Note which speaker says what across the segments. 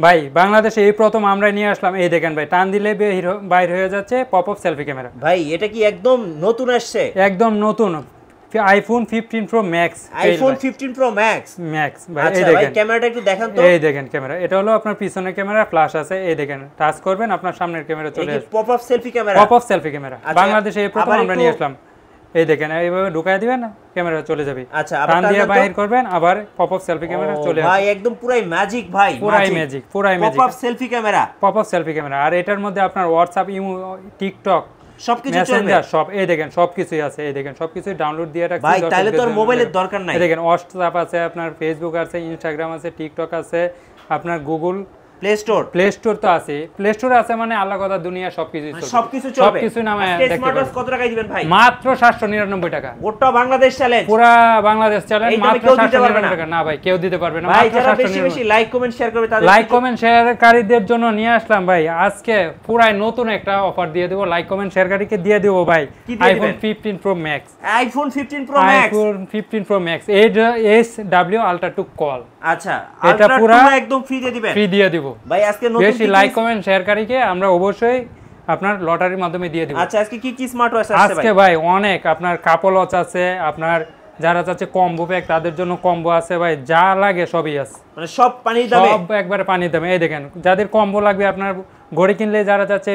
Speaker 1: ভাই বাংলাদেশে এই প্রথম আমরা নিয়ে আসলাম, এই দেখেন ভাই, টান দিলে বাইর হয়ে যাচ্ছে পপ আপ সেলফি ক্যামেরা।
Speaker 2: ভাই এটা কি একদম নতুন আসছে?
Speaker 1: একদম নতুন iPhone 15 pro max.
Speaker 2: IPhone 15 pro max
Speaker 1: ভাই
Speaker 2: এই দেখেন। ভাই ক্যামেরাটা একটু দেখান তো।
Speaker 1: এই দেখেন ক্যামেরা, এটা হলো আপনার পিছনের ক্যামেরা, ফ্ল্যাশ আছে, এই দেখেন টাচ করবেন আপনার সামনের ক্যামেরা চলে আসবে।
Speaker 2: Pop up selfie camera,
Speaker 1: pop up selfie camera বাংলাদেশে এই প্রথম আমরা নিয়ে আসলাম। এই দেখেন এইভাবে ঢুকায় দিবেন, ক্যামেরা চলে যাবে।
Speaker 2: আচ্ছা,
Speaker 1: টান দিয়ে বাইর করবেন, আবার পপ আপ সেলফি ক্যামেরা চলে আসবে।
Speaker 2: ভাই একদম পুরাই ম্যাজিক ভাই,
Speaker 1: পুরাই magic.
Speaker 2: Pop up selfie camera,
Speaker 1: pop up selfie camera. আর এটার মধ্যে আপনার হোয়াটসঅ্যাপ, ইমো, টিকটক
Speaker 2: সবকিছু চলবে,
Speaker 1: সব এই দেখেন সবকিছুই আছে। এই দেখেন সবকিছু ডাউনলোড দিয়ে রাখছি
Speaker 2: ভাই, তাহলে তো আর মোবাইলের দরকার নাই।
Speaker 1: এই দেখেন হোয়াটসঅ্যাপ আছে, আপনার ফেসবুক আছে, ইনস্টাগ্রাম আছে, টিকটক আছে, আপনার গুগল প্লে স্টোর তো আছে। প্লে স্টোর আছে মানে আল্লাহ কথা দুনিয়া সবকিছু চলবে,
Speaker 2: সবকিছু চলবে।
Speaker 1: সবকিছু নামে দেখতে পাবেন।
Speaker 2: কত টাকায় দিবেন ভাই?
Speaker 1: মাত্র 799 টাকা।
Speaker 2: গোটা বাংলাদেশ চ্যালেঞ্জ,
Speaker 1: পুরো বাংলাদেশ চ্যালেঞ্জ, মাত্র 799 টাকা। না ভাই, কেউ দিতে পারবে না।
Speaker 2: ভাই যারা বেশি বেশি লাইক কমেন্ট শেয়ার করবে তাদের,
Speaker 1: লাইক কমেন্ট শেয়ারকারীদের জন্য নিয়ে আসলাম ভাই আজকে পুরাই নতুন একটা অফার দিয়ে দেব। লাইক কমেন্ট শেয়ারকারীকে দিয়ে দেব ভাই iPhone 15 pro max.
Speaker 2: IPhone 15 pro max,
Speaker 1: iPhone 15 pro max SW ultra 2 call.
Speaker 2: আচ্ছা,
Speaker 1: এটা পুরো
Speaker 2: একদম ফ্রি দিয়ে দিবেন?
Speaker 1: ফ্রি দিয়ে দেব
Speaker 2: ভাই। আজকে নতুন
Speaker 1: বেশি লাইক কমেন্ট শেয়ারকারীকে আমরা অবশ্যই আপনার লটারির মাধ্যমে দিয়ে দেব।
Speaker 2: আচ্ছা, আজকে কি কি স্মার্ট ওয়াচ আছে ভাই?
Speaker 1: আজকে ভাই অনেক আপনার কাপল ওয়াচ আছে, আপনার যারা চাচ্ছে কম্বো প্যাক তাদের জন্য কম্বো আছে ভাই, যা লাগে সবই আছে,
Speaker 2: মানে সব পানির দামে,
Speaker 1: সব একবারে পানির দামে। এই দেখেন যাদের কম্বো লাগবে, আপনার ঘড়ি কিনলে যারা চাচ্ছে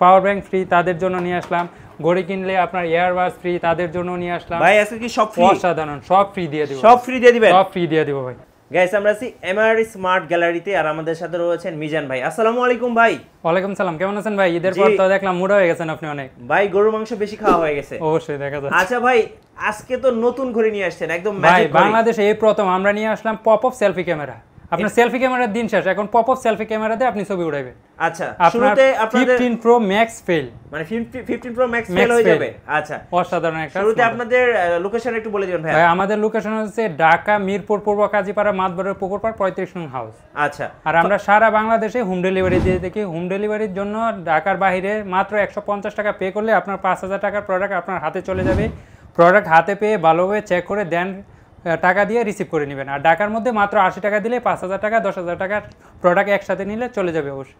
Speaker 1: পাওয়ার ব্যাংক ফ্রি তাদের জন্য নিয়ে আসলাম, ঘড়ি কিনলে আপনার ইয়ারবাডস ফ্রি তাদের জন্য নিয়ে আসলাম।
Speaker 2: ভাই আজকে কি সব ফ্রি?
Speaker 1: অসাধারণ, সব ফ্রি দিয়ে দেব।
Speaker 2: সব ফ্রি দিয়ে দিবেন?
Speaker 1: সব ফ্রি দিয়ে দেব ভাই।
Speaker 2: গাইস, আমরা আছি এমআরআই স্মার্ট গ্যালারিতে, আর আমাদের সাথে রয়েছেন মিজান ভাই। আসসালামু আলাইকুম ভাই।
Speaker 1: ওয়ালাইকুম সালাম, কেমন আছেন ভাই? ঈদের পর তো দেখলাম মুড়া হয়ে গেছেন আপনি অনেক।
Speaker 2: ভাই গরুর মাংস বেশি খাওয়া হয়ে গেছে।
Speaker 1: অবশ্যই দেখা যাচ্ছে।
Speaker 2: আচ্ছা ভাই, আজকে তো নতুন ঘড়ি নিয়ে আসছেন, একদম
Speaker 1: ভাই
Speaker 2: ম্যাজিক ঘড়ি।
Speaker 1: বাংলাদেশে এই প্রথম আমরা নিয়ে আসলাম পপ আপ সেলফি ক্যামেরা। আপনার সেলফি ক্যামেরার দিন শেষ, এখন পপ আপ সেলফি ক্যামেরা দিয়ে আপনি ছবি উঠাবেন।
Speaker 2: আচ্ছা, শুরুতে আপনাদের
Speaker 1: 15 প্রো ম্যাক্স ফেল,
Speaker 2: মানে 15 প্রো ম্যাক্স ফেল হয়ে যাবে। আচ্ছা,
Speaker 1: অসাধারণ একটা।
Speaker 2: শুরুতে আপনাদের লোকেশন একটু বলে দিবেন ভাই।
Speaker 1: ভাই আমাদের লোকেশন হচ্ছে ঢাকা মিরপুর পূর্ব কাজীপাড়া মাতবরের পুকুরপাড় 35 নং হাউস।
Speaker 2: আচ্ছা,
Speaker 1: আর আমরা সারা বাংলাদেশে হোম ডেলিভারি দিয়ে থাকি। হোম ডেলিভারির জন্য ঢাকার বাইরে মাত্র 150 টাকা পে করলে আপনার 5000 টাকার প্রোডাক্ট আপনার হাতে চলে যাবে। প্রোডাক্ট হাতে পেয়ে ভালোভাবে চেক করে দেন, টাকা দিয়ে রিসিভ করে নেবেন। আর ঢাকার মধ্যে মাত্র 80 টাকা দিলে 5000 টাকা 10,000 টাকার প্রোডাক্ট একসাথে নিলে চলে যাবে অবশ্যই।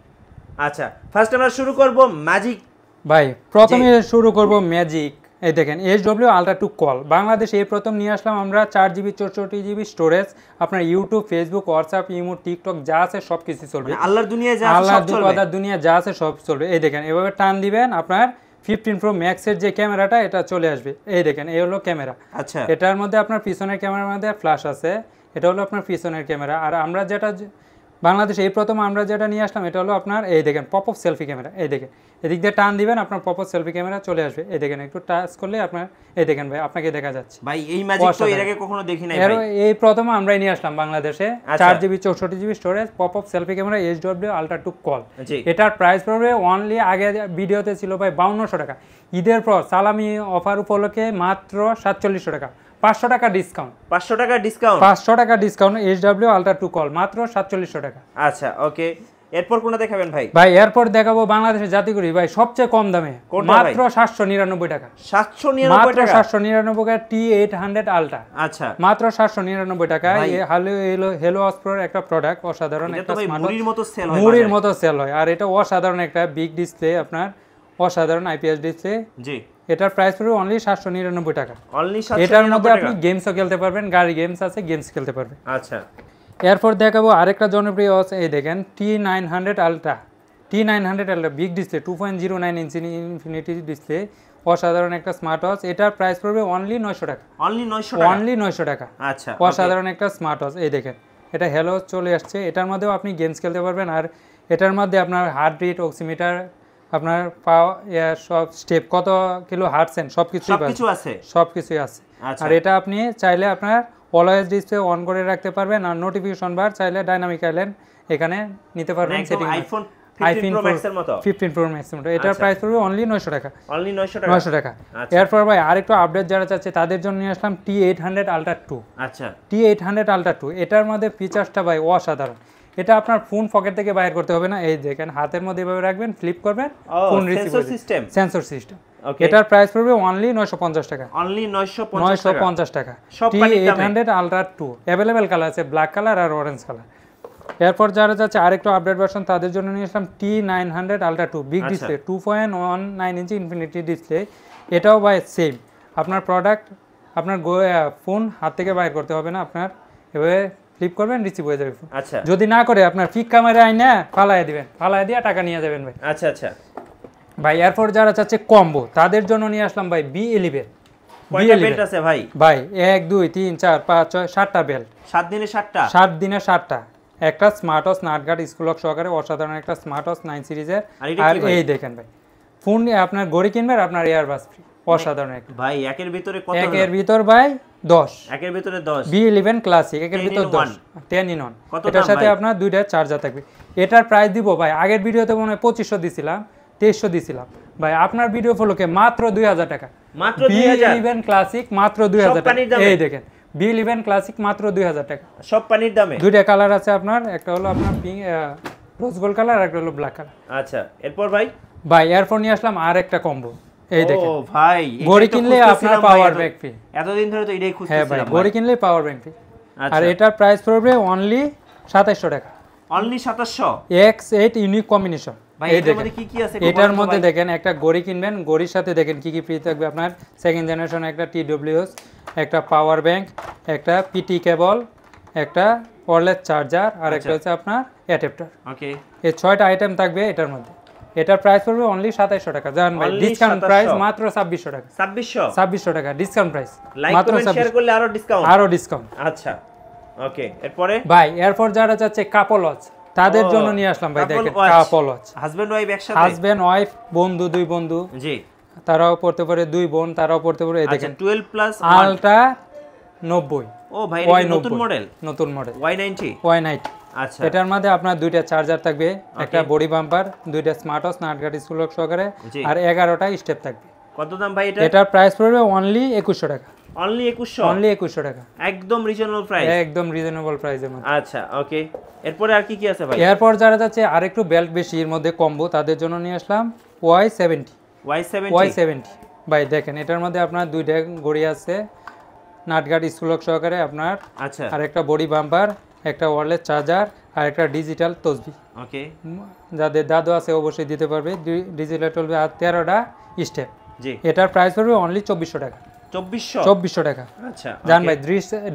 Speaker 2: আচ্ছা, ফার্স্ট আমরা শুরু করব ম্যাজিক।
Speaker 1: ভাই প্রথমে শুরু করব ম্যাজিক। এই দেখেন SW আলট্রা 2 কল, বাংলাদেশে এই প্রথম নিয়ে আসলাম আমরা। 4GB 64GB স্টোরেজ, আপনার YouTube, Facebook, WhatsApp, imo, TikTok যা আছে সব কিছু চলবে।
Speaker 2: আল্লাহর দুনিয়া যা আছে সব চলবে,
Speaker 1: আল্লাহর দুনিয়া যা আছে সব চলবে। এই দেখেন এভাবে টান দিবেন, আপনার 15 প্রো ম্যাক্সের যে ক্যামেরাটা এটা চলে আসবে। এই দেখেন এই হলো ক্যামেরা।
Speaker 2: আচ্ছা,
Speaker 1: এটার মধ্যে আপনার পিছনের ক্যামেরার মধ্যে ফ্ল্যাশ আছে, এটা হলো আপনার পিছনের ক্যামেরা। আর আমরা যেটা বাংলাদেশে এই প্রথম আমরা যেটা নিয়ে আসলাম এটা হলো আপনার, এই দেখেন পপ আপ সেলফি ক্যামেরা। এই দেখেন এদিক দিয়ে টান দিবেন, আপনার পপ আপ সেলফি ক্যামেরা চলে আসবে। এই দেখেন একটু টাচ করলে আপনার, এই দেখেন ভাই আপনাকে দেখা যাচ্ছে।
Speaker 2: ভাই এই ম্যাজিক তো এর আগে কখনো দেখি নাই ভাই।
Speaker 1: এই প্রথম আমরাই নিয়ে আসলাম বাংলাদেশে। 4GB 64GB storage, pop up selfie camera, SW ultra 2 call. এটার প্রাইস পড়বে অনলি, আগে ভিডিওতে ছিল ভাই 5200 টাকা, ঈদের পর সালামি অফার উপলক্ষে মাত্র 4700 টাকা, 500 টাকা ডিসকাউন্ট।
Speaker 2: 500 টাকা ডিসকাউন্ট,
Speaker 1: 500 টাকা ডিসকাউন্ট। SW আলট্রা 2 কল মাত্র 4700 টাকা।
Speaker 2: আচ্ছা ওকে, এরপর কোনটা দেখাবেন ভাই?
Speaker 1: ভাই এরপর দেখাবো বাংলাদেশের জাতীয়করি ভাই, সবচেয়ে কম দামে, মাত্র 799 টাকা।
Speaker 2: 799 টাকা,
Speaker 1: 799 টাকা। T800 আলট্রা,
Speaker 2: আচ্ছা
Speaker 1: মাত্র 799 টাকা। হেলো অসপ্রোর একটা প্রোডাক্ট, অসাধারণ একটা স্মার্ট,
Speaker 2: মুড়ির মতো সেল হয়,
Speaker 1: মুড়ির মতো সেল হয়। আর এটা অসাধারণ একটা বিগ ডিসপ্লে, আপনার অসাধারণ IPS ডিসপ্লে।
Speaker 2: জি,
Speaker 1: এটার প্রাইস পড়বে অনলি 799 টাকা।
Speaker 2: অনলি 799 টাকা।
Speaker 1: এটার মধ্যে আপনি গেমসও খেলতে পারবেন, গাড়ি গেমস আছে, গেমস খেলতে পারবেন।
Speaker 2: আচ্ছা,
Speaker 1: এরপর দেখাবো আরেকটা জনপ্রিয় আছে, এই দেখেন T900 ultra. T900 ultra big display, 2.09 ইঞ্চি ইনফিনিটি ডিসপ্লে, অসাধারণ একটা স্মার্ট ওয়াচ। এটার প্রাইস পড়বে অনলি 900 টাকা।
Speaker 2: অনলি 900 টাকা,
Speaker 1: অনলি 900 টাকা।
Speaker 2: আচ্ছা,
Speaker 1: অসাধারণ একটা স্মার্ট ওয়াচ। এই দেখেন এটা হেলো চলে আসছে, এটার মধ্যেও আপনি গেমস খেলতে পারবেন। আর এটার মধ্যে আপনার হার্ট রেট, অক্সিমিটার, আপনার সব স্টেপ, কত কিলো হাঁটছেন সবকিছুই আছে, সবকিছুই আছে। আর এটা আপনি চাইলে আপনার অলওয়েজ ডিসপ্লে অন করে রাখতে পারবেন। আর নোটিফিকেশন বার চাইলে ডাইনামিক আইল্যান্ড এখানে নিতে পারবেন সেটিং।
Speaker 2: আইফোন 15 প্রো ম্যাক্স এর মতো,
Speaker 1: 15 প্রো ম্যাক্স এর মতো। এটার প্রাইস পড়বে অনলি 900 টাকা।
Speaker 2: অনলি 900 টাকা।
Speaker 1: এরপর ভাই আরেকটু আপডেট যারা চাচ্ছে তাদের জন্য নিয়ে আসলাম T800 আলট্রা 2।
Speaker 2: আচ্ছা,
Speaker 1: T800 আলট্রা 2, এটার মধ্যে ফিচারসটা ভাই অসাধারণ। এটা আপনার ফোন পকেট থেকে বাইর করতে হবে না, এই দেখেন হাতের মধ্যে এভাবে রাখবেন, ফ্লিপ করবেন, ফোন রিসিভ করবে, সেন্সর সিস্টেম। এটার প্রাইস পড়বে অনলি 950 টাকা।
Speaker 2: অনলি 950
Speaker 1: টাকা। T800 আলট্রা 2 अवेलेबल কালার আছে, ব্ল্যাক কালার আর অরেঞ্জ কালার। এরপর যারা যাচ্ছে আরেকটু আপডেট ভার্সন তাদের জন্য নিয়ে আসলাম T900 Ultra 2 বিগ
Speaker 2: আচ্ছা।
Speaker 1: ডিসপ্লে 2.19 ইঞ্চি ইনফিনিটি ডিসপ্লে। এটাও ভাই সেম, আপনার প্রোডাক্ট আপনার ফোন হাত থেকে বাইর করতে হবে না, আপনার এভাবে ফ্লিপ করবেন রিসিভ হয়ে যাবে।
Speaker 2: আচ্ছা
Speaker 1: যদি না করে আপনার ফিক ক্যামেরা আইনা ফালাই দিবেন, ফালাই দিয়ে টাকা নিয়ে যাবেন ভাই।
Speaker 2: আচ্ছা আচ্ছা
Speaker 1: ভাই এরপর যারা চাচ্ছে কম্বো তাদের জন্য নিয়ে আসলাম ভাই B11।
Speaker 2: কয়টা বেল্ট আছে ভাই?
Speaker 1: ভাই 1 2 3 4 5 6 7টা বেল্ট,
Speaker 2: 7 দিনে 7টা,
Speaker 1: 7 দিনে 7টা। একটা smart watch nut guard school lock সহকারে অসাধারণ একটা স্মার্ট ওয়াচ 9 সিরিজের।
Speaker 2: আর এটা
Speaker 1: আর
Speaker 2: কি ভাই?
Speaker 1: এই দেখেন ভাই, ফোন আপনার ঘড়ি কিনবেন আপনার এয়ারবাস ফ্রি, অসাধারণ একটা।
Speaker 2: ভাই একের ভিতরে কত?
Speaker 1: একের ভিতর ভাই 10,
Speaker 2: একের ভিতরে 10,
Speaker 1: B11 ক্লাসিক একের
Speaker 2: 10
Speaker 1: ভিতর
Speaker 2: in
Speaker 1: 10, 10 in 1।
Speaker 2: কত
Speaker 1: এটার
Speaker 2: দাম
Speaker 1: সাথে
Speaker 2: ভাই?
Speaker 1: আপনার দুইটা চার্জার থাকবে। এটার প্রাইস দিব ভাই, আগের ভিডিওতে মনে হয় 2500 দিছিলাম, 2300 দিছিলাম ভাই, আপনার ভিডিও ফলোকে মাত্র 2000 টাকা।
Speaker 2: মাত্র 2000?
Speaker 1: B11 ক্লাসিক মাত্র 2000
Speaker 2: সব
Speaker 1: টাকা।
Speaker 2: পানির দামে?
Speaker 1: এই দেখেন B11 ক্লাসিক মাত্র 2000 টাকা।
Speaker 2: সব পানির দামে?
Speaker 1: দুইটা কালার আছে আপনার, একটা হলো আপনার পিঙ্ক রোজ গোল্ড কালার, আর একটা হলো ব্ল্যাক কালার।
Speaker 2: আচ্ছা এরপর ভাই?
Speaker 1: ভাই এরপর নিয়ে আসলাম আর একটা কম্বো, এই দেখেন।
Speaker 2: ও ভাই
Speaker 1: ঘড়ি কিনলে আপনার পাওয়ার ব্যাংক ফ্রি।
Speaker 2: এতদিন ধরে তো এটাই
Speaker 1: হ্যাঁ ভাই,
Speaker 2: খুঁজতেছিলাম।
Speaker 1: ঘড়ি কিনলে পাওয়ার ব্যাংক ফ্রি।
Speaker 2: আচ্ছা।
Speaker 1: আর এটার প্রাইস পড়বে অনলি 2700 টাকা।
Speaker 2: অনলি 2700?
Speaker 1: X8 unique combination.
Speaker 2: ভাই
Speaker 1: এই
Speaker 2: এটার
Speaker 1: দেখেন,
Speaker 2: মধ্যে কি কি আছে?
Speaker 1: এটার মধ্যে দেখেন একটা ঘড়ি কিনবেন, ঘড়ির সাথে দেখেন কি কি ফ্রি থাকবে আপনার। সেকেন্ড জেনারেশন একটা TWS, একটা পাওয়ার ব্যাংক, একটা PT কেবল, একটা ওয়্যারলেস চার্জার, আর একটা হচ্ছে আপনার অ্যাডাপ্টার।
Speaker 2: ওকে।
Speaker 1: এই 6টা আইটেম থাকবে এটার মধ্যে। এটার প্রাইস পড়বে অনলি 2700 টাকা। জান ভাই,
Speaker 2: Only
Speaker 1: ডিসকাউন্ট
Speaker 2: 2700
Speaker 1: প্রাইস মাত্র 2600 টাকা।
Speaker 2: 2600?
Speaker 1: 2600 টাকা ডিসকাউন্ট প্রাইস,
Speaker 2: লাইক
Speaker 1: মাত্র
Speaker 2: কমেন্ট শেয়ার
Speaker 1: 2600,
Speaker 2: করলে আরো ডিসকাউন্ট?
Speaker 1: আরো ডিসকাউন্ট।
Speaker 2: আচ্ছা ওকে। এরপরে
Speaker 1: ভাই এরপর যারা চাচ্ছে কাপল ওয়াচ তাদের জন্য নিয়ে আসলাম ভাই, দেখেন কাপল ওয়াচ।
Speaker 2: হাজবেন্ড ওয়াইফ একসাথে?
Speaker 1: হাজবেন্ড ওয়াইফ, বন্ধু, দুই বন্ধু,
Speaker 2: জি,
Speaker 1: তারাও পড়তে পারে, দুই বোন তারাও পড়তে পারে। এই
Speaker 2: আচ্ছা
Speaker 1: দেখেন
Speaker 2: 12 প্লাস
Speaker 1: আলট্রা 90।
Speaker 2: ও ভাই এটা কি নতুন
Speaker 1: 90
Speaker 2: মডেল?
Speaker 1: নতুন মডেল
Speaker 2: Y90?
Speaker 1: Y90।
Speaker 2: আচ্ছা
Speaker 1: এটার মধ্যে আপনার দুইটা চার্জার থাকবে, একটা বডি বাম্পার, দুইটা smart watch nut guard school lock সহকারে,
Speaker 2: জি।
Speaker 1: আর 11টা স্টেপ থাকবে।
Speaker 2: কত দাম ভাই এটা?
Speaker 1: এটার প্রাইস পড়বে অনলি 2100 টাকা।
Speaker 2: অনলি 2100?
Speaker 1: অনলি 2100 টাকা,
Speaker 2: একদম রিজনেবল প্রাইস?
Speaker 1: একদম রিজনেবল প্রাইসের মধ্যে।
Speaker 2: আচ্ছা ওকে। এরপরে আর কি কি আছে ভাই?
Speaker 1: এরপর যারা যাচ্ছে আরেকটু বেল্ট বেশি এর মধ্যে কম্বো তাদের জন্য নিয়ে আসলাম Y70। Y70 ভাই দেখেন, এটার মধ্যে আপনার দুইটা ঘড়ি আছে, নাট গার্ড স্কুল লক সহকারে আপনার,
Speaker 2: আচ্ছা
Speaker 1: আর একটা বডি বাম্পার, একটা ওয়্যারলেস চার্জার, আর একটা ডিজিটাল তসবি।
Speaker 2: ওকে
Speaker 1: যাদের দাদু আছে অবশ্যই দিতে পারবে ডিজিটাল তসবি, আর 13টা স্টেপ।
Speaker 2: জি।
Speaker 1: এটার প্রাইস পড়বে অনলি 2400 টাকা।
Speaker 2: 2400?
Speaker 1: 2400 টাকা।
Speaker 2: আচ্ছা
Speaker 1: জান ভাই,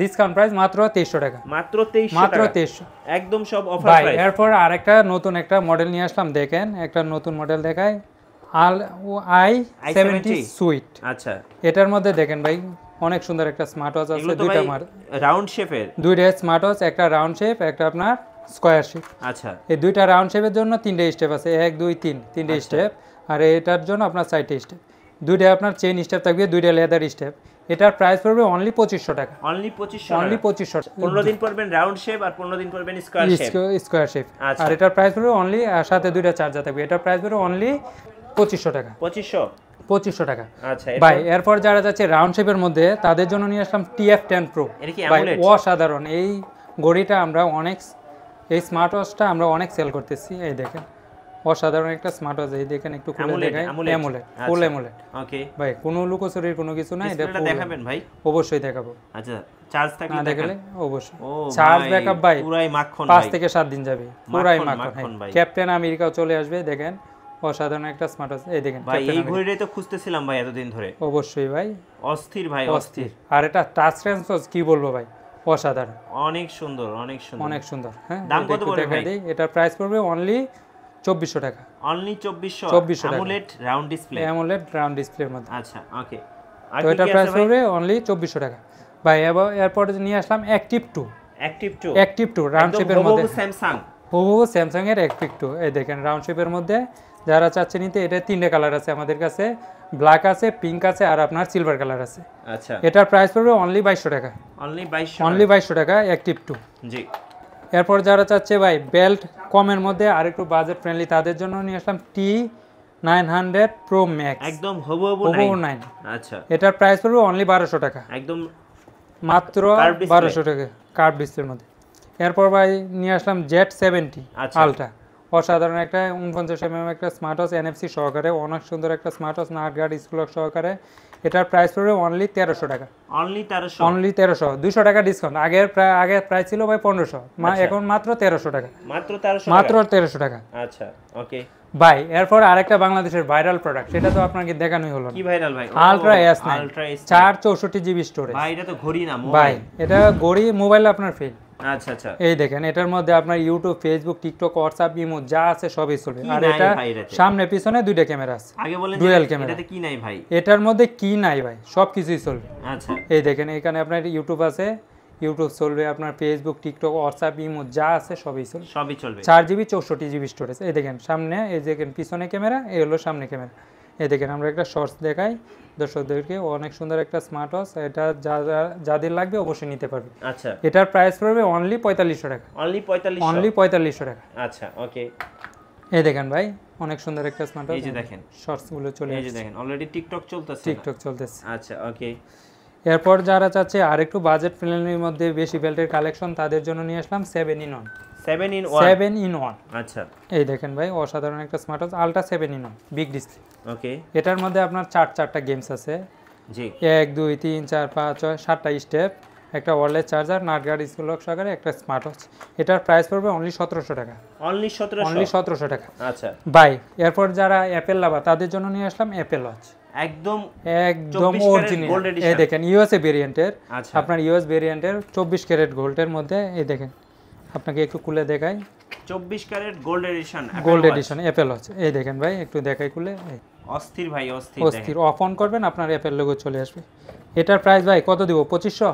Speaker 1: ডিসকাউন্ট প্রাইস মাত্র 2300 টাকা।
Speaker 2: মাত্র 2300
Speaker 1: মাত্র
Speaker 2: টাকা?
Speaker 1: 2300
Speaker 2: একদম সব অফার
Speaker 1: ভাই।
Speaker 2: প্রাইস।
Speaker 1: এরপর আরেকটা নতুন একটা মডেল নিয়ে আসলাম, দেখেন একটা নতুন মডেল দেখায়, i70 সুইট।
Speaker 2: আচ্ছা
Speaker 1: এটার মধ্যে দেখেন ভাই অনেক সুন্দর একটা স্মার্ট ওয়াচ আছে,
Speaker 2: এগুলো তো
Speaker 1: দুইটা
Speaker 2: ভাই রাউন্ড শেপের?
Speaker 1: দুইটা স্মার্ট ওয়াচ, একটা রাউন্ড শেপ, একটা আপনার স্কয়ার শেপ।
Speaker 2: আচ্ছা
Speaker 1: এই দুইটা রাউন্ড শেপের জন্য 3টে স্টেপ আছে, 1 2 3, 3টে স্টেপ। আর এটার জন্য আপনার 4টে স্টেপ, দুইটা আপনার চেইন স্টেপ থাকবে, দুইটা লেদার স্টেপ। এটার প্রাইস পড়বে অনলি 2500 টাকা।
Speaker 2: অনলি 2500?
Speaker 1: অনলি 2500।
Speaker 2: 15 দিন পরবেন রাউন্ড শেপ আর 15 দিন পরবেন স্কয়ার শেপ?
Speaker 1: Square shape.
Speaker 2: আচ্ছা।
Speaker 1: আর এটার প্রাইস পড়বে অনলি, সাথে দুইটা চার্জার থাকবে। এটার প্রাইস পড়বে অনলি 2500 টাকা। 2500 টাকা।
Speaker 2: আচ্ছা
Speaker 1: ভাই এরপর যারা যাচ্ছে রাউন্ড শেপের মধ্যে তাদের জন্য নিয়ে আসলাম TF10 Pro।
Speaker 2: এটা কি
Speaker 1: ভাই
Speaker 2: AMOLED?
Speaker 1: অসাধারণ এই ঘড়িটা, আমরা অনেক, এই স্মার্ট ওয়াচটা আমরা অনেক সেল করতেছি। এই দেখেন অসাধারণ একটা স্মার্ট ওয়াচ, এই দেখেন একটু খুলে দেখাই। AMOLED, ফুল AMOLED।
Speaker 2: ওকে
Speaker 1: ভাই কোনো লুকোচুরির কোনো কিছু না, এটা
Speaker 2: ডিসপ্লেটা দেখাবেন ভাই?
Speaker 1: অবশ্যই দেখাবো।
Speaker 2: আচ্ছা চার্জ থাকলে
Speaker 1: না
Speaker 2: দেখালে?
Speaker 1: দেখালে অবশ্যই।
Speaker 2: ও
Speaker 1: চার্জ ব্যাকআপ ভাই
Speaker 2: পুরাই মাখন
Speaker 1: 5
Speaker 2: ভাই।
Speaker 1: থেকে 7 দিন যাবে, পুরাই মাখন
Speaker 2: মাখন ভাই।
Speaker 1: ক্যাপ্টেন আমেরিকাও চলে আসবে। দেখেন অসাধারণ একটা স্মার্ট ওয়াচ, এই দেখেন
Speaker 2: ভাই এই ঘড়িটাই তো খুঁজতেছিলাম ভাই এতদিন ধরে।
Speaker 1: অবশ্যই ভাই,
Speaker 2: অস্থির ভাই অস্থির।
Speaker 1: আর এটা টাচ সেন্সর কি বলবো ভাই, অসাধারণ,
Speaker 2: অনেক সুন্দর অনেক সুন্দর
Speaker 1: অনেক সুন্দর। হ্যাঁ,
Speaker 2: দাম
Speaker 1: এটা
Speaker 2: কত
Speaker 1: একটু
Speaker 2: পড়বে
Speaker 1: দেখাই
Speaker 2: ভাই?
Speaker 1: দেই। এটার প্রাইস পড়বে অনলি 2400 টাকা।
Speaker 2: অনলি 2400?
Speaker 1: 2400 টাকা।
Speaker 2: AMOLED round display?
Speaker 1: AMOLED round ডিসপ্লের মধ্যে।
Speaker 2: আচ্ছা ওকে। আর
Speaker 1: তো
Speaker 2: কি
Speaker 1: এটার
Speaker 2: কি
Speaker 1: প্রাইস
Speaker 2: আছে ভাই?
Speaker 1: পড়বে অনলি 2400 টাকা ভাই। এরপর নিয়ে আসলাম অ্যাক্টিভ 2। অ্যাক্টিভ 2 রাউন্ড শেপের মধ্যে,
Speaker 2: স্যামসাং
Speaker 1: হুবহু স্যামসাং এর অ্যাক্টিভ 2। এই দেখেন রাউন্ড শেপের মধ্যে, যারা চাচ্ছে নিতে, এটা 3টে কালার আছে আমাদের কাছে, ব্ল্যাক আছে, পিঙ্ক আছে, আর আপনার সিলভার কালার আছে।
Speaker 2: আচ্ছা
Speaker 1: এটার প্রাইস পড়বে অনলি 2200 টাকা।
Speaker 2: অনলি 2200?
Speaker 1: অনলি 2200 টাকা অ্যাক্টিভ 2।
Speaker 2: জি।
Speaker 1: এরপর যারা চাচ্ছে ভাই বেল্ট কমের মধ্যে আর একটু বাজেট ফ্রেন্ডলি তাদের জন্য নিয়ে আসলাম T900 Pro Max।
Speaker 2: একদম হুবহু
Speaker 1: 9।
Speaker 2: আচ্ছা
Speaker 1: এটার প্রাইস পড়বে অনলি 1200 টাকা,
Speaker 2: একদম
Speaker 1: মাত্র 1200 টাকা কার্ভ ডিসপ্লের মধ্যে। এরপর ভাই নিয়ে আসলাম Z70
Speaker 2: আচ্ছা।
Speaker 1: আলট্রা, অসাধারণ একটা 49 একটা স্মার্ট ওয়াচ এনএফসি সহকারে, অনেক সুন্দর একটা smart watch, nut guard screw সহকারে। এটার প্রাইস পড়বে অনলি 1300 টাকা।
Speaker 2: অনলি 1300?
Speaker 1: অনলি 1300, 200 টাকা ডিসকাউন্ট। আগে প্রাইস ছিল ভাই 1500, এখন মাত্র 1300 টাকা।
Speaker 2: মাত্র 1300
Speaker 1: মাত্র 1300 টাকা।
Speaker 2: আচ্ছা ওকে
Speaker 1: ভাই এরপর আরেকটা বাংলাদেশের ভাইরাল প্রোডাক্ট, সেটা তো আপনাকে দেখানোই হলো।
Speaker 2: কি ভাইরাল ভাই?
Speaker 1: Ultra S9 464 GB storage.
Speaker 2: ভাই এটা তো ঘড়ি না, মোবাইল।
Speaker 1: ভাই এটা ঘড়ি, মোবাইল আপনার ফিল।
Speaker 2: আচ্ছা আচ্ছা।
Speaker 1: এই দেখেন, এটার মধ্যে আপনার YouTube, Facebook, TikTok, WhatsApp, imo যা আছে সবই চলবে। আর এটা সামনে পিছনে দুইটা ক্যামেরা আছে।
Speaker 2: আগে বলেন
Speaker 1: ডুয়াল ক্যামেরা।
Speaker 2: এটাতে কি নাই ভাই?
Speaker 1: এটার মধ্যে কি নাই ভাই, সবকিছুই চলবে।
Speaker 2: আচ্ছা
Speaker 1: এই দেখেন, এখানে আপনার ইউটিউব আছে, ইউটিউব চলবে, আপনার ফেসবুক, টিকটক, হোয়াটসঅ্যাপ, ইমো যা আছে সবই চলবে।
Speaker 2: সবই চলবে।
Speaker 1: 4GB 64GB storage. এই দেখেন সামনে, এই দেখেন পিছনে ক্যামেরা, এই হলো সামনে ক্যামেরা। এই দেখেন, আমরা একটা শর্টস দেখাই দর্শকদেরকে, অনেক সুন্দর একটা স্মার্ট ওয়াচ। এটা যাদের লাগবে অবশ্যই নিতে পারবে।
Speaker 2: আচ্ছা,
Speaker 1: এটার প্রাইস পড়বে অনলি 4500 টাকা।
Speaker 2: অনলি 4500?
Speaker 1: অনলি 4500 টাকা।
Speaker 2: আচ্ছা ওকে।
Speaker 1: এই দেখেন ভাই, অনেক সুন্দর একটা স্মার্ট ওয়াচ।
Speaker 2: এই যে দেখেন
Speaker 1: শর্টস গুলো চলে
Speaker 2: এই যে দেখেন অলরেডি টিকটক চলতেছে।
Speaker 1: টিকটক চলতেছে।
Speaker 2: আচ্ছা ওকে।
Speaker 1: এরপর যারা চাচ্ছে আরেকটু বাজেট ফ্রেন্ডলির মধ্যে বেশি বেল্টের কালেকশন, তাদের জন্য নিয়ে আসলাম 7 in 1।
Speaker 2: 7 in 1?
Speaker 1: 7 in 1।
Speaker 2: আচ্ছা
Speaker 1: এই দেখেন ভাই, অসাধারণ একটা smart watch, ultra 7 in 1 big display.
Speaker 2: Okay.
Speaker 1: এটার মধ্যে আপনার চারটা গেমস আছে।
Speaker 2: জি।
Speaker 1: 1 2 3 4 5 6 7টা স্টেপ, একটা wireless charger, nut guard school lock সহকারে একটা স্মার্ট ওয়াচ। এটার প্রাইস পড়বে অনলি 1700 টাকা।
Speaker 2: অনলি 1700?
Speaker 1: অনলি 1700 টাকা।
Speaker 2: আচ্ছা
Speaker 1: ভাই এরপর যারা অ্যাপেল লাভার, তাদের জন্য নিয়ে আসলাম অ্যাপেল ওয়াচ।
Speaker 2: একদম
Speaker 1: অরিজিনাল।
Speaker 2: Gold addition.
Speaker 1: এই দেখেন ইউএসএ ভেরিয়েন্টের,
Speaker 2: আচ্ছা
Speaker 1: আপনার ইউএস ভেরিয়েন্টের 24 ক্যারেট গোল্ডের মধ্যে। এই দেখেন, আপনাকে একটু খুলে দেখাই।
Speaker 2: 24 carat gold edition,
Speaker 1: gold edition Apple watch. এই দেখেন ভাই, একটু দেখাই খুলে।
Speaker 2: অস্থির ভাই, অস্থির।
Speaker 1: অস্থির। অফ অন করবেন, আপনার অ্যাপেল লোগো চলে আসবে। এটার প্রাইস ভাই কত দিব? 2500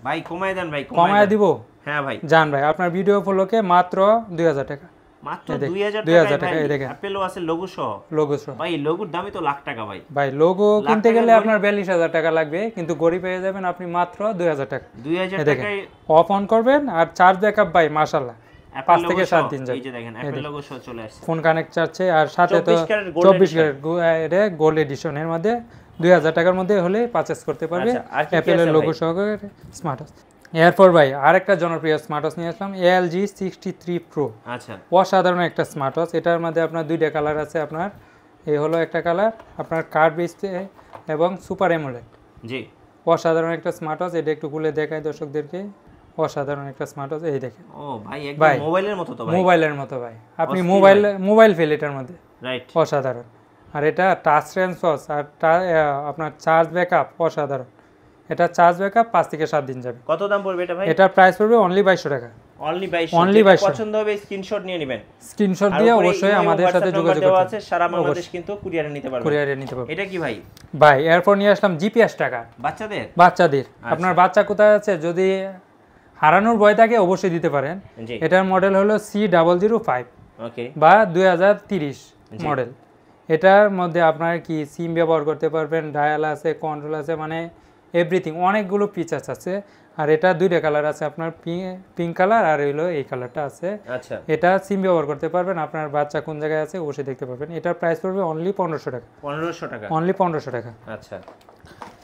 Speaker 2: ভাই। কমায় দেন ভাই,
Speaker 1: কমায় দিব।
Speaker 2: হ্যাঁ ভাই
Speaker 1: জান ভাই, আপনার ভিডিও উপলক্ষে মাত্র 2000 টাকা।
Speaker 2: মাত্র 2000 টাকা।
Speaker 1: এই দেখেন
Speaker 2: অ্যাপেল ওয়াচের লোগো সহ।
Speaker 1: লোগো সহ।
Speaker 2: ভাই লোগোর দামই তো লাখ টাকা ভাই।
Speaker 1: ভাই লোগো কিনতে গেলে আপনার 42000 টাকা লাগবে, কিন্তু গড়ি পেয়ে যাবেন আপনি মাত্র 2000 টাকা।
Speaker 2: 2000 টাকায়
Speaker 1: অফ অন করবেন, আর চার্জ ব্যাকআপ ভাই মাশাআল্লাহ 5 থেকে 7 দিন যাবে।
Speaker 2: এই যে দেখেন অ্যাপেল লোগো সহ চলে আসছে।
Speaker 1: ফোন কানেক্ট চাচ্ছে, আর সাথে তো 24 ক্যারেট গোল্ড এডিশনের মধ্যে 2000 টাকার মধ্যে হলে পারচেজ করতে পারবে অ্যাপেলের লোগো সহকারে স্মার্ট ওয়াচ। এরপর ভাই আরেকটা জনপ্রিয় স্মার্ট ওয়াচ নিয়ে আসলাম, LG 63 Pro।
Speaker 2: আচ্ছা
Speaker 1: অসাধারণ একটা স্মার্ট ওয়াচ। এটার মধ্যে আপনার দুইটা কালার আছে। আপনার এই হলো একটা কালার, আপনার কার্ভ ডিসপ্লে এবং সুপার অ্যামোলেড।
Speaker 2: জি।
Speaker 1: অসাধারণ একটা স্মার্ট ওয়াচ। এটা একটু খুলে দেখাই দর্শকদেরকে। অসাধারণ একটা স্মার্ট ওয়াচ। এই দেখেন।
Speaker 2: ও ভাই একদম মোবাইলের মতো তো ভাই।
Speaker 1: মোবাইলের মতো ভাই, আপনি মোবাইল ফেল এটার মধ্যে। রাইট। অসাধারণ। আর এটা টাচ সেন্স ওয়াচ, আর আপনার চার্জ ব্যাকআপ অসাধারণ। এটা চার্জ ব্যাকআপ 5 থেকে 7 দিন যাবে।
Speaker 2: কত দাম পড়বে এটা ভাই? এটার
Speaker 1: প্রাইস পড়বে অনলি 2200 টাকা।
Speaker 2: অনলি 2200। পছন্দ হবে স্ক্রিনশট নিয়ে নেবেন।
Speaker 1: স্ক্রিনশট দিয়ে অবশ্যই আমাদের সাথে যোগাযোগ করতে
Speaker 2: আছে। সারা বাংলাদেশ কিন্তু কুরিয়ারে নিতে পারবেন।
Speaker 1: কুরিয়ারে নিতে পারবেন।
Speaker 2: এটা কি ভাই?
Speaker 1: ভাই এরপর নিয়ে আসলাম জিপিএস টাকা। বাচ্চাদের। আপনার বাচ্চা কোথায় আছে, যদি হারানোর ভয় থাকে অবশ্যই দিতে পারেন। এটার মডেল হলো C005
Speaker 2: ওকে
Speaker 1: বা 2030 মডেল। এটার মধ্যে আপনার কি সিম ব্যবহার করতে পারবেন, ডায়াল আছে, কন্ট্রোল আছে, মানে এভরিথিং, অনেকগুলো ফিচার্স আছে। আর এটা দুইটা কালার আছে, আপনার পিঙ্ক কালার আর হলো এই কালারটা আছে।
Speaker 2: আচ্ছা
Speaker 1: এটা সিম ব্যবহার করতে পারবেন। আপনার বাচ্চা কোন জায়গায় আছে অবশ্যই দেখতে পারবেন। এটার প্রাইস পড়বে অনলি 1500 টাকা।
Speaker 2: 1500 টাকা।
Speaker 1: অনলি 1500 টাকা।
Speaker 2: আচ্ছা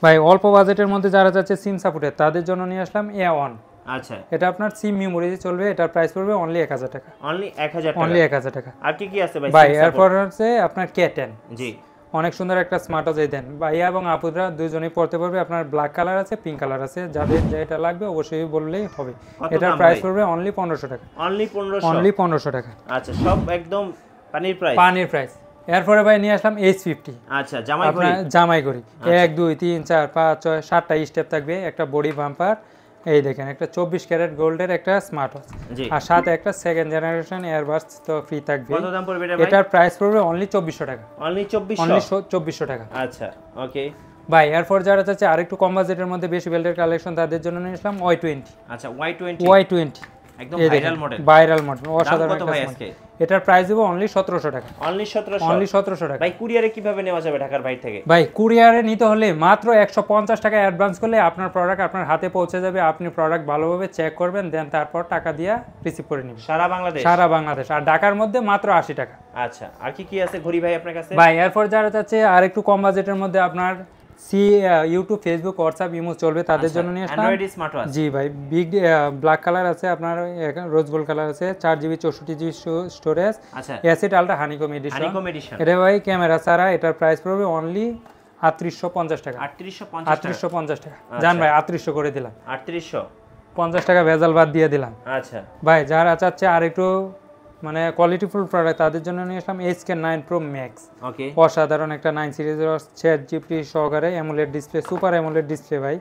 Speaker 1: ভাই অল্প বাজেটের মধ্যে যারা চাচ্ছে সিম সাপোর্টের, তাদের জন্য নিয়ে আসলাম A1।
Speaker 2: আচ্ছা
Speaker 1: এটা আপনার সিম মেমোরিতে চলবে। এটার প্রাইস পড়বে অনলি 1000 টাকা।
Speaker 2: অনলি 1000 টাকা।
Speaker 1: অনলি 1000 টাকা।
Speaker 2: আর কি কি আছে ভাই?
Speaker 1: ভাই এরপর আছে আপনার K10।
Speaker 2: জি।
Speaker 1: অনেক সুন্দর একটা স্মার্ট ওয়াচ। এই দেন ভাইয়া এবং আপুরা দুজনেই পড়তে পারবে। আপনার ব্ল্যাক কালার আছে, পিঙ্ক কালার আছে, যাদের যেটা লাগবে অবশ্যই বললেই হবে। এটার প্রাইস পড়বে অনলি 1500 টাকা।
Speaker 2: অনলি 1500?
Speaker 1: অনলি 1500 টাকা।
Speaker 2: আচ্ছা সব একদম পানির প্রাইস।
Speaker 1: পানির প্রাইস। এরপরে ভাই নিয়ে আসলাম H50।
Speaker 2: আচ্ছা জামাই ঘড়ি।
Speaker 1: 1 2 3 4 5 6 7টা স্টেপ থাকবে, একটা বডি বাম্পার। এই দেখেন, একটা 24 ক্যারেট গোল্ডের একটা স্মার্ট ওয়াচ, আর সাথে একটা সেকেন্ড জেনারেশন এয়ারবাডস তো ফ্রি থাকবে।
Speaker 2: কত দাম পড়বে এটা ভাই?
Speaker 1: এটার প্রাইস পড়বে অনলি 2400 টাকা।
Speaker 2: অনলি 2400?
Speaker 1: অনলি 2400 টাকা।
Speaker 2: আচ্ছা ওকে
Speaker 1: ভাই এরপর যারা চাচ্ছে আরেকটু কম বাজেটের মধ্যে বেশি বেল্টের কালেকশন, তাদের জন্য নিয়ে আসলাম Y20।
Speaker 2: আচ্ছা Y20।
Speaker 1: একদম ভাইরাল মডেল অসাধারণ একটা স্মার্ট। এটার প্রাইস দেব অনলি 1700 টাকা।
Speaker 2: অনলি 1700?
Speaker 1: অনলি 1700 টাকা।
Speaker 2: ভাই কুরিয়ারে কিভাবে নেওয়া যাবে ঢাকার বাইরে থেকে?
Speaker 1: ভাই কুরিয়ারে নিতে হলে মাত্র 150 টাকা অ্যাডভান্স করলে আপনার প্রোডাক্ট আপনার হাতে পৌঁছে যাবে। আপনি প্রোডাক্ট ভালোভাবে চেক করবেন, দেন তারপর টাকা দিয়ে রিসিভ করে নেবেন।
Speaker 2: সারা বাংলাদেশ?
Speaker 1: সারা বাংলাদেশ। আর ঢাকার মধ্যে মাত্র 80 টাকা।
Speaker 2: আচ্ছা আর কি কি আছে ঘড়ি ভাই আপনার কাছে?
Speaker 1: ভাই এরপর যারা চাচ্ছে আর একটু কম বাজেটের মধ্যে আপনার ইউটিউব, ফেসবুক, হোয়াটসঅ্যাপ, ইমো চলবে তাদের জন্য নিয়ে আসলাম।
Speaker 2: Android smart watch.
Speaker 1: জি ভাই, বিগ ব্ল্যাক কালার আছে আপনার, রোজ গোল্ড কালার আছে, 4GB 64GB স্টোরেজ,
Speaker 2: আচ্ছা
Speaker 1: অ্যাসিড ultra honeycomb edition.
Speaker 2: Honeycomb edition.
Speaker 1: এটা ভাই ক্যামেরা ছাড়া, এটার প্রাইস পড়বে অনলি 3850 টাকা।
Speaker 2: 3850
Speaker 1: টাকা। জান ভাই 3800 করে দিলাম।
Speaker 2: 3850
Speaker 1: টাকা ভেজাল বাদ দিয়ে দিলাম।
Speaker 2: আচ্ছা
Speaker 1: ভাই যারা চাচ্ছে আর একটু মানে কোয়ালিটিফুল প্রোডাক্ট তাদের জন্য নিয়ে আসলাম HK9 Pro Max।
Speaker 2: ওকে,
Speaker 1: অসাধারণ একটা 9 সিরিজের 6GB সহকারে AMOLED display, super AMOLED display ভাই,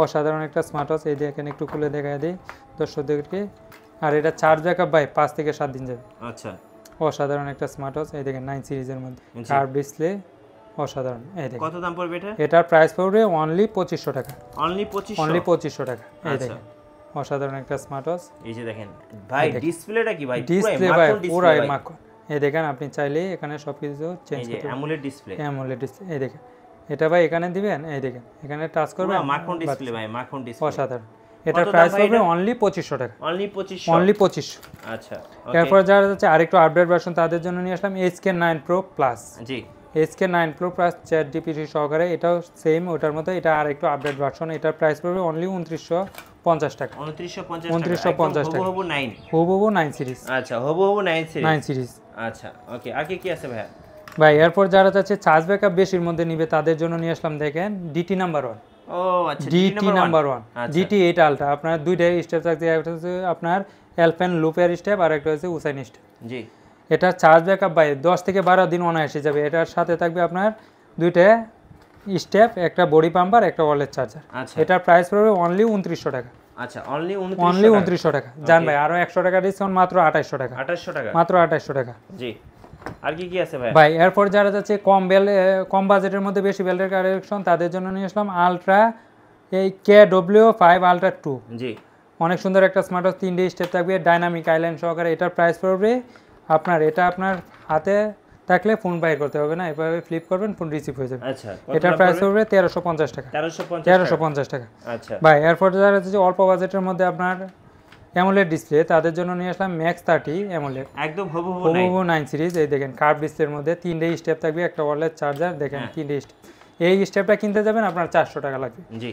Speaker 1: অসাধারণ একটা স্মার্ট ওয়াচ। এই দেখেন একটু খুলে দেখায় দিই দর্শকদেরকে। আর এটা চার্জ ব্যাকআপ ভাই 5 থেকে 7 দিন যাবে।
Speaker 2: আচ্ছা
Speaker 1: অসাধারণ একটা স্মার্ট ওয়াচ। এই দেখেন 9 সিরিজের মধ্যে কার্ভ ডিসপ্লে, অসাধারণ। এই দেখেন
Speaker 2: কত দাম পড়বে এটা?
Speaker 1: এটার প্রাইস পড়বে অনলি 2500 টাকা।
Speaker 2: অনলি
Speaker 1: 2500 টাকা। এই
Speaker 2: আচ্ছা।
Speaker 1: দেখেন অসাধারণ একটা স্মার্ট ওয়াচ।
Speaker 2: এই যে দেখেন ভাই ডিসপ্লেটা কি ভাই?
Speaker 1: ডিসপ্লে ভাই পুরাই মাখন। এই দেখেন আপনি চাইলে এখানে সবকিছু চেঞ্জ করতে পারেন।
Speaker 2: AMOLED display,
Speaker 1: AMOLED display. এই দেখেন এটা ভাই এখানে দিবেন, এই দেখেন এখানে টাচ করবেন,
Speaker 2: মাখন ডিসপ্লে ভাই, মাখন ডিসপ্লে।
Speaker 1: অসাধারণ। এটার প্রাইস হবে অনলি 2500 টাকা।
Speaker 2: অনলি 2500।
Speaker 1: অনলি 2500।
Speaker 2: আচ্ছা
Speaker 1: এরপর যারা যাচ্ছে আরেকটু আপডেট ভার্সন তাদের জন্য নিয়ে আসলাম HK9 Pro Plus।
Speaker 2: জি
Speaker 1: HK9 Pro Plus 4GB সহকারে, এটাও সেম ওটার মতো, এটা আরেকটু আপডেট ভার্সন। এটার প্রাইস পড়বে অনলি 2950 টাকা।
Speaker 2: 2950 টাকা। হবু 9
Speaker 1: হুবহু 9 সিরিজ।
Speaker 2: আচ্ছা হবু 9 সিরিজ। আচ্ছা ওকে, আর কি আছে ভাই?
Speaker 1: ভাই এরপর যারা চাচ্ছে চার্জ ব্যাকআপ বেশির মধ্যে নিবে তাদের জন্য নিয়ে আসলাম দেখেন DT নাম্বার 1।
Speaker 2: ও আচ্ছা,
Speaker 1: DT নাম্বার 1 GT 8 আলট্রা। আপনার দুইটা স্টেপ থাকছে, একটা হচ্ছে আপনার অ্যালপেন লুপের স্টেপ আর একটা হচ্ছে উসাইন স্টেপ।
Speaker 2: জি
Speaker 1: এটা চার্জ ব্যাকআপ ভাই 10 থেকে 12 দিন অনায়াসে যাবে। এটার সাথে থাকবে আপনার দুইটা স্টেপ, একটা বডি পাম্পার, একটা ওয়ালেট চার্জার।
Speaker 2: আচ্ছা
Speaker 1: এটার প্রাইস পড়বে অনলি 2900 টাকা।
Speaker 2: আচ্ছা অনলি
Speaker 1: অনলি 2900 টাকা। জান ভাই আরো 100 টাকা ডিসকাউন্ট, মাত্র 2800 টাকা।
Speaker 2: 2800 টাকা
Speaker 1: মাত্র 2800 টাকা।
Speaker 2: জি আর কি আছে ভাই?
Speaker 1: ভাই এরপর যারা যাচ্ছে কম বাজেটের মধ্যে বেশি বেল্টের কালেকশন তাদের জন্য নিয়ে আসলাম আলট্রা এই KW5 Ultra 2।
Speaker 2: জি
Speaker 1: অনেক সুন্দর একটা স্মার্ট ওয়াচ, 3ডে স্টেপ থাকবে, ডাইনামিক আইল্যান্ড সহকারে। এটার প্রাইস পড়বে আপনার, এটা আপনার হাতে থাকলে ফোন বাইর করতে হবে না, এভাবে ফ্লিপ করবেন ফোন রিসিভ হয়ে যাবে।
Speaker 2: আচ্ছা
Speaker 1: এটার প্রাইস পড়বে 1350 টাকা। 1350 টাকা।
Speaker 2: আচ্ছা
Speaker 1: ভাই এরপর যারা হচ্ছে অল্প বাজেটের মধ্যে আপনার অ্যামোলেড ডিসপ্লে তাদের জন্য নিয়ে আসলাম Max 30 অ্যামোলেড,
Speaker 2: একদম হবু
Speaker 1: 9 সিরিজ। এই দেখেন কার্ভ ডিসপ্লের মধ্যে 3ডে স্টেপ থাকবে, একটা ওয়ালেট চার্জার, দেখেন 3ডে স্টেপ। এই স্টেপটা কিনতে যাবেন আপনার 400 টাকা লাগবে।
Speaker 2: জি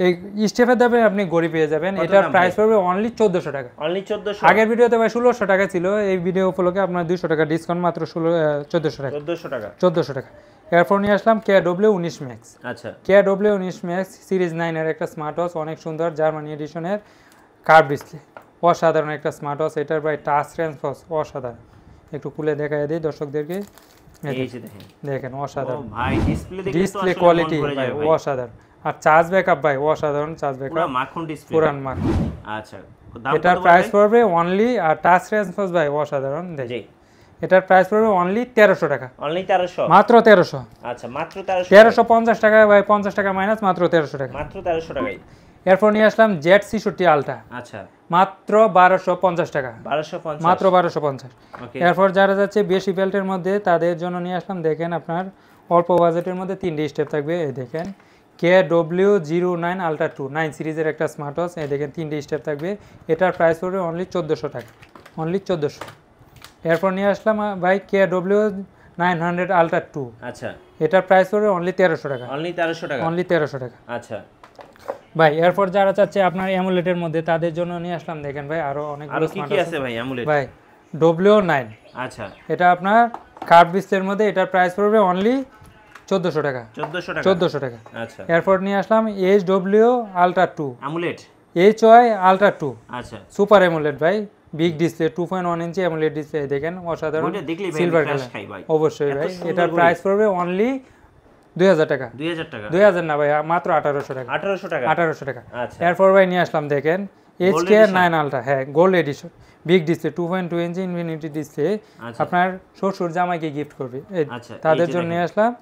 Speaker 1: এই স্টেপের দামে আপনি গড়ি পেয়ে যাবেন। এটার প্রাইস পড়বে অনলি 1400 টাকা।
Speaker 2: অনলি 1400।
Speaker 1: আগের ভিডিওতে ভাই 1600 টাকা ছিল, এই ভিডিও উপলক্ষে আপনার 200 টাকা ডিসকাউন্ট, মাত্র 1400 টাকা। 1400 টাকা। এরপর নিয়ে আসলাম KW19 Max।
Speaker 2: আচ্ছা
Speaker 1: KW19 Max সিরিজ 9 এর একটা স্মার্ট ওয়াচ, অনেক সুন্দর জার্মানি এডিশনের, কার্ভ ডিসপ্লে, অসাধারণ একটা স্মার্ট ওয়াচ। এটার ভাই টাচ রেসপন্স অসাধারণ। একটু খুলে দেখায় দিই দর্শকদেরকে।
Speaker 2: এই যে
Speaker 1: দেখেন অসাধারণ
Speaker 2: ভাই,
Speaker 1: ডিসপ্লে কোয়ালিটি ভাই অসাধারণ। আর চার্জ ব্যাকআপ ভাই অসাধারণ চার্জ ব্যাকআপ,
Speaker 2: পুরো মাখন ডিসপ্লে,
Speaker 1: পুরান মাখন।
Speaker 2: আচ্ছা
Speaker 1: এটার প্রাইস পড়বে অনলি, আর টাচ রেসপন্স ভাই অসাধারণ।
Speaker 2: জি
Speaker 1: এটার প্রাইস পড়বে অনলি 1300 টাকা।
Speaker 2: অনলি 1300,
Speaker 1: মাত্র 1300।
Speaker 2: আচ্ছা মাত্র 1300।
Speaker 1: 1350 টাকা ভাই, 50 টাকা মাইনাস, মাত্র 1300 টাকা।
Speaker 2: মাত্র 1300 টাকায়।
Speaker 1: এরপর নিয়ে আসলাম Z66 আলট্রা।
Speaker 2: আচ্ছা
Speaker 1: মাত্র 1250 টাকা।
Speaker 2: 1250,
Speaker 1: মাত্র 1250।
Speaker 2: ওকে।
Speaker 1: এরপর যারা যাচ্ছে বেশি বেল্টের মধ্যে তাদের জন্য নিয়ে আসলাম দেখেন আপনার অল্প বাজেটের মধ্যে 3ডে স্টেপ থাকবে। এই দেখেন KW09 Ultra 2 9 সিরিজের একটা স্মার্ট ওয়াচ। এই দেখেন 3ডে স্টেপ থাকবে। এটার প্রাইস পড়বে অনলি 1400 টাকা। অনলি 1400। এরপর নিয়ে আসলাম ভাই KW900 Ultra 2।
Speaker 2: আচ্ছা
Speaker 1: এটার প্রাইস পড়বে অনলি 1300 টাকা।
Speaker 2: অনলি 1300 টাকা।
Speaker 1: অনলি 1300 টাকা।
Speaker 2: আচ্ছা
Speaker 1: ভাই এরপর যারা চাচ্ছে আপনার অ্যামুলেটের মধ্যে তাদের জন্য নিয়ে আসলাম দেখেন ভাই আরো
Speaker 2: আর
Speaker 1: অনেকগুলো
Speaker 2: কি
Speaker 1: স্মার্ট
Speaker 2: কি
Speaker 1: ওয়াচ
Speaker 2: আছে ভাই অ্যামুলেট?
Speaker 1: ভাই W9।
Speaker 2: আচ্ছা
Speaker 1: এটা আপনার কার্ভ ডিসপ্লের মধ্যে, এটার প্রাইস পড়বে অনলি 1400 টাকা।
Speaker 2: 1400 টাকা।
Speaker 1: 1400 টাকা।
Speaker 2: আচ্ছা
Speaker 1: এরপর নিয়ে আসলাম HW Ultra 2।
Speaker 2: Amulet
Speaker 1: HY Ultra 2
Speaker 2: আচ্ছা
Speaker 1: সুপার অ্যামোলেড ভাই, বিগ ডিসপ্লে 2.1 ইঞ্চি অ্যামোলেড ডিসপ্লে। দেখেন অসাধারণ
Speaker 2: ওটা দেখলেই ভাই
Speaker 1: সিলভার
Speaker 2: ক্র্যাশ
Speaker 1: কালার।
Speaker 2: খাই ভাই।
Speaker 1: অবশ্যই
Speaker 2: এত
Speaker 1: ভাই,
Speaker 2: সুন্দর
Speaker 1: এটার
Speaker 2: ঘড়ি।
Speaker 1: প্রাইস পড়বে অনলি 2000 টাকা।
Speaker 2: 2000 টাকা।
Speaker 1: 2000 না ভাই, মাত্র 1800 টাকা।
Speaker 2: 1800 টাকা।
Speaker 1: 1800 টাকা।
Speaker 2: আচ্ছা
Speaker 1: এরপর ভাই নিয়ে আসলাম দেখেন
Speaker 2: Gold
Speaker 1: HK9 Ultra, হ্যাঁ গোল্ড এডিশন, বিগ ডিসপ্লে 2.2 ইঞ্চি ইনফিনিটি ডিসপ্লে।
Speaker 2: আচ্ছা।
Speaker 1: আপনার শ্বশুর জামাইকে গিফট করবে,
Speaker 2: আচ্ছা, এই
Speaker 1: তাদের
Speaker 2: যে
Speaker 1: জন্য
Speaker 2: দেখেন।
Speaker 1: নিয়ে আসলাম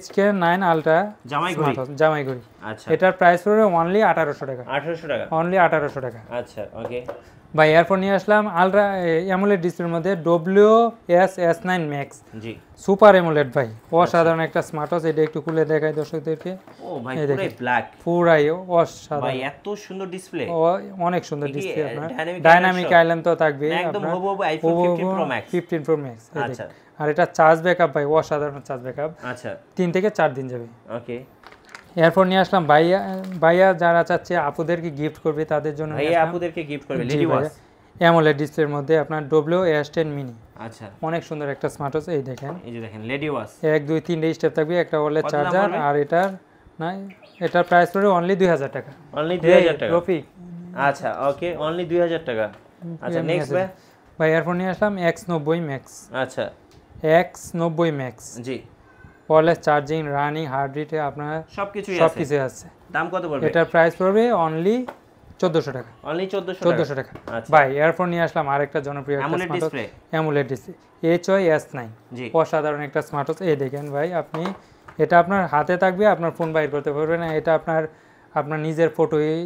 Speaker 1: HK9 Ultra
Speaker 2: জামাই ঘড়ি।
Speaker 1: জামাই ঘড়ি।
Speaker 2: আচ্ছা
Speaker 1: এটার প্রাইস পড়বে অনলি 1800 টাকা।
Speaker 2: 1800 টাকা।
Speaker 1: অনলি 1800 টাকা।
Speaker 2: আচ্ছা ওকে।
Speaker 1: ভাই এরপর নিয়ে আসলাম আলট্রা অ্যামোলেড ডিসপ্লের মধ্যে WS9 Max
Speaker 2: জি
Speaker 1: সুপার অ্যামোলেড ভাই, অসাধারণ একটা স্মার্ট ওয়াচ। এটা একটু খুলে দেখাই দর্শকদেরকে।
Speaker 2: ও ভাই
Speaker 1: এই
Speaker 2: পুরো
Speaker 1: দেখেন।
Speaker 2: ব্ল্যাক
Speaker 1: পুরাই
Speaker 2: ভাই,
Speaker 1: অসাধারণ,
Speaker 2: এত সুন্দর ডিসপ্লে।
Speaker 1: অনেক সুন্দর
Speaker 2: কি
Speaker 1: ডিসপ্লে। আপনার
Speaker 2: dynamic
Speaker 1: ডাইনামিক
Speaker 2: island
Speaker 1: আইল্যান্ড তো থাকবে,
Speaker 2: একদম
Speaker 1: আপনার
Speaker 2: হুবহু iPhone 15 pro max.
Speaker 1: 15 Pro Max। এই
Speaker 2: আচ্ছা
Speaker 1: দেখেন। আর এটা চার্জ ব্যাকআপ ভাই অসাধারণ চার্জ ব্যাকআপ,
Speaker 2: আচ্ছা
Speaker 1: 3 থেকে 4 দিন যাবে।
Speaker 2: ওকে।
Speaker 1: এরপর নিয়ে আসলাম ভাইয়া ভাইয়া যারা চাচ্ছে আপুদেরকে গিফট করবে তাদের জন্য
Speaker 2: ভাইয়া আপুদেরকে গিফট করবে লেডি ওয়াচ
Speaker 1: অ্যামোলেড ডিসপ্লের মধ্যে আপনার WS10 মিনি।
Speaker 2: আচ্ছা,
Speaker 1: অনেক সুন্দর একটা স্মার্ট ওয়াচ, এই দেখেন,
Speaker 2: এই যে দেখেন লেডি ওয়াচ
Speaker 1: 1 2 3 স্টেপ থাকবে, একটা ওয়ালেট চার্জার, আর এটার প্রাইস পড়বে অনলি 2000 টাকা।
Speaker 2: অনলি 2000 টাকা
Speaker 1: রফিক।
Speaker 2: আচ্ছা, ওকে, অনলি 2000 টাকা। আচ্ছা, নেক্সট
Speaker 1: ভাই এরপর নিয়ে আসলাম X90 Max।
Speaker 2: আচ্ছা,
Speaker 1: X90 Max
Speaker 2: জি,
Speaker 1: wallet charging, running, heart rate আপনার
Speaker 2: সবকিছু
Speaker 1: আছে।
Speaker 2: দাম কত পড়বে?
Speaker 1: এটার প্রাইস পড়বে অনলি 1400 টাকা।
Speaker 2: অনলি 1400
Speaker 1: টাকা।
Speaker 2: আচ্ছা,
Speaker 1: ভাই এরপর নিয়ে আসলাম আরেকটা জনপ্রিয় একটা
Speaker 2: AMOLED
Speaker 1: smart
Speaker 2: display,
Speaker 1: AMOLED display HY-S9।
Speaker 2: জি,
Speaker 1: অসাধারণ একটা স্মার্ট ওয়াচ, এই দেখেন ভাই, আপনি এটা আপনার হাতে থাকবে, আপনার ফোন বাইর করতে পারবেন না, এটা আপনার নিজের ফটোই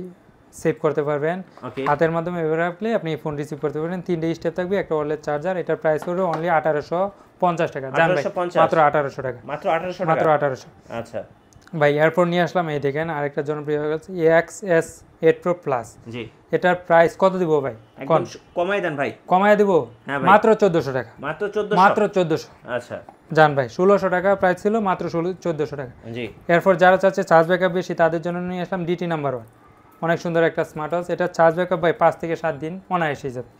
Speaker 1: সেভ করতে পারবেন।
Speaker 2: ওকে,
Speaker 1: হাতের মাধ্যমে এভাবে রাখলে আপনি ফোন রিসিভ করতে পারবেন। 3টে স্টেপ থাকবে, একটা ওয়ালেট চার্জার। এটার প্রাইস পড়বে অনলি 1850 টাকা। জান ভাই,
Speaker 2: 1850
Speaker 1: মাত্র 1800 টাকা,
Speaker 2: মাত্র 1800
Speaker 1: মাত্র
Speaker 2: টাকা।
Speaker 1: 1800।
Speaker 2: আচ্ছা
Speaker 1: ভাই এরপর নিয়ে আসলাম, এই দেখেন আরেকটা জনপ্রিয় হয়ে গেছে AXS 8 Pro Plus।
Speaker 2: জি,
Speaker 1: এটার প্রাইস কত দিব ভাই?
Speaker 2: একদম কমাই দেন ভাই।
Speaker 1: কমায় দিব,
Speaker 2: হ্যাঁ ভাই,
Speaker 1: মাত্র 1400 টাকা।
Speaker 2: মাত্র 1400,
Speaker 1: মাত্র 1400।
Speaker 2: আচ্ছা,
Speaker 1: জান ভাই 1600 টাকা প্রাইস ছিল, মাত্র 1400 টাকা।
Speaker 2: জি,
Speaker 1: এরপর যারা চাচ্ছে চার্জ ব্যাকআপ বেশি তাদের জন্য নিয়ে আসলাম DT নাম্বার 1। অনেক সুন্দর একটা স্মার্ট ওয়াচ। এটা চার্জ ব্যাকআপ ভাই 5 থেকে 7 দিন অনায়াসেই যাবে।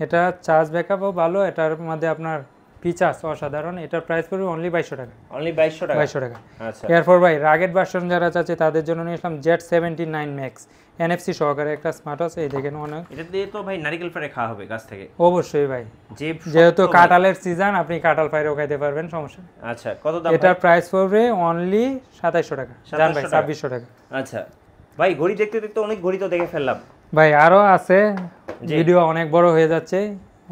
Speaker 1: এটা চার্জ ব্যাকআপও ভালো, এটার মধ্যে আপনার ফিচার্স অসাধারণ। এটার প্রাইস পড়বে অনলি 2200 টাকা।
Speaker 2: অনলি 2200 টাকা।
Speaker 1: 2200 টাকা।
Speaker 2: আচ্ছা,
Speaker 1: এরপর ভাই রাগেড ভার্সন যারা চাচ্ছে তাদের জন্য নিয়ে আসলাম Z79 Max NFC সহকারে একটা স্মার্ট ওয়াচ। এই দেখেন, অনেক,
Speaker 2: এটা দিয়ে তো ভাই নারকেল ফ্রাই খাওয়া হবে গাছ থেকে।
Speaker 1: অবশ্যই ভাই,
Speaker 2: শক্ত
Speaker 1: যেহেতু
Speaker 2: ভাই।
Speaker 1: কাঁঠালের সিজন, আপনি কাঁঠাল ফাইরেও খাইতে পারবেন, সমস্যা নেই।
Speaker 2: আচ্ছা, কত দাম?
Speaker 1: এটার প্রাইস পড়বে অনলি 2700 টাকা। জান ভাই 2600 টাকা।
Speaker 2: আচ্ছা ভাই, ঘড়ি দেখতে দেখতে অনেক ঘড়ি তো দেখে ফেললাম
Speaker 1: ভাই, আরো আছে, ভিডিও অনেক বড় হয়ে যাচ্ছে,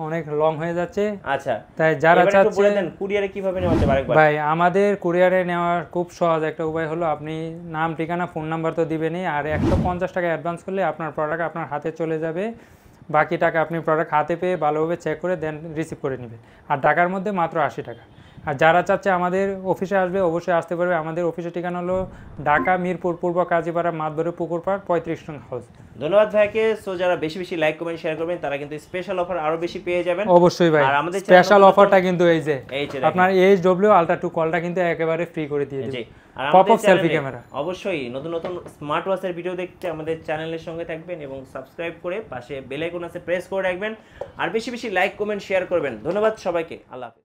Speaker 1: অনেক লং হয়ে যাচ্ছে।
Speaker 2: আচ্ছা,
Speaker 1: তাই যারা চাচ্ছে,
Speaker 2: কুরিয়ারে কিভাবে নেওয়া যাবে আরেকবার?
Speaker 1: ভাই আমাদের কুরিয়ারে নেওয়ার খুব সহজ একটা উপায় হলো, আপনি নাম, ঠিকানা, ফোন নাম্বার তো দিবেনই, আর 150 টাকা অ্যাডভান্স করলে আপনার প্রোডাক্ট আপনার হাতে চলে যাবে। বাকি টাকা আপনি প্রোডাক্ট হাতে পেয়ে ভালোভাবে চেক করে দেন রিসিভ করে নেবেন। আর ঢাকার মধ্যে মাত্র 80 টাকা। আর যারা চাচ্ছে আমাদের অফিসে আসবে, অবশ্যই আসতে পারবে। আমাদের অফিসের ঠিকানা হলো ঢাকা মিরপুর পূর্ব কাজীপাড়া মাতবরে পুকুর পাড় 35 নং হাউস।
Speaker 2: ধন্যবাদ ভাইকে। সো যারা বেশি বেশি লাইক কমেন্ট শেয়ার করবেন তারা কিন্তু স্পেশাল অফার আরো বেশি পেয়ে যাবেন।
Speaker 1: অবশ্যই ভাই,
Speaker 2: আর আমাদের
Speaker 1: স্পেশাল অফারটা কিন্তু এই যে
Speaker 2: দেখেন।
Speaker 1: আপনার HW Ultra 2 কলটা কিন্তু একেবারে ফ্রি করে দিয়ে দিবে।
Speaker 2: আর
Speaker 1: পপ
Speaker 2: আমাদের
Speaker 1: আপ সেলফি
Speaker 2: চ্যানেলে
Speaker 1: ক্যামেরা।
Speaker 2: অবশ্যই নতুন নতুন স্মার্ট ওয়াচের ভিডিও দেখতে আমাদের চ্যানেলের সঙ্গে থাকবেন এবং সাবস্ক্রাইব করে পাশে বেল আইকন আছে প্রেস করে রাখবেন। আর বেশি বেশি লাইক কমেন্ট শেয়ার করবেন। ধন্যবাদ সবাইকে। আল্লাহ হাফেজ।